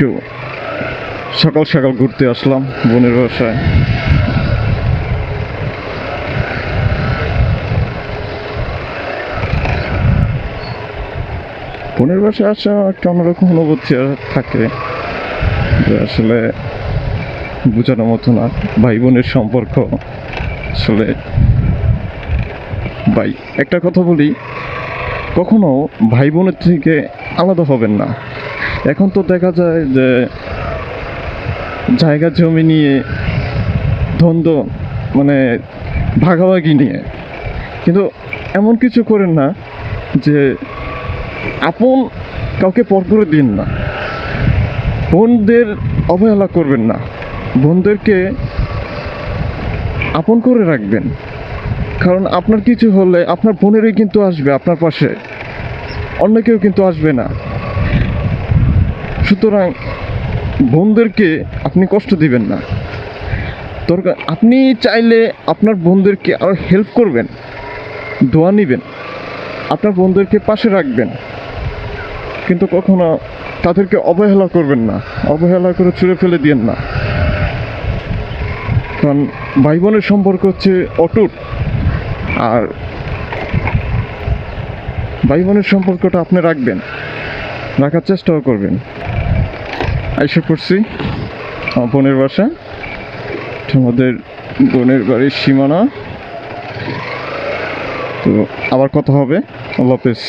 একটু সকাল সকাল ঘুরতে আসলাম বোনের বাসায়। বোনের বাসায় আসা একটা অন্যরকম অনুভূতি থাকে, যে আসলে বোঝানোর মতো না। ভাই বোনের সম্পর্ক আসলে, ভাই একটা কথা বলি, কখনো ভাই বোনের থেকে আলাদা হবেন না। এখন তো দেখা যায় যে জায়গা জমি নিয়ে দ্বন্দ্ব, মানে ভাগাভাগি নিয়ে, কিন্তু এমন কিছু করেন না যে আপন কাউকে পর করে দিন না। বোনদের অবহেলা করবেন না, বোনদেরকে আপন করে রাখবেন। কারণ আপনার কিছু হলে আপনার বোনেরই কিন্তু আসবে আপনার পাশে, অন্য কেউ কিন্তু আসবে না। সুতরাং বোনদেরকে আপনি কষ্ট দিবেন না। দরকার আপনি চাইলে আপনার বোনদেরকে আরও হেল্প করবেন, দোয়া নেবেন, আপনার বোনদেরকে পাশে রাখবেন, কিন্তু কখনো তাদেরকে অবহেলা করবেন না, অবহেলা করে ছুঁড়ে ফেলে দিয়েন না। কারণ ভাই বোনের সম্পর্ক হচ্ছে অটুট, আর ভাই বোনের সম্পর্কটা আপনি রাখবেন, রাখার চেষ্টাও করবেন। আইসা করছি আমার বোনের বাসা, আমাদের বোনের বাড়ির সীমানা। তো আবার কথা হবে। আল্লাহ হাফেজ।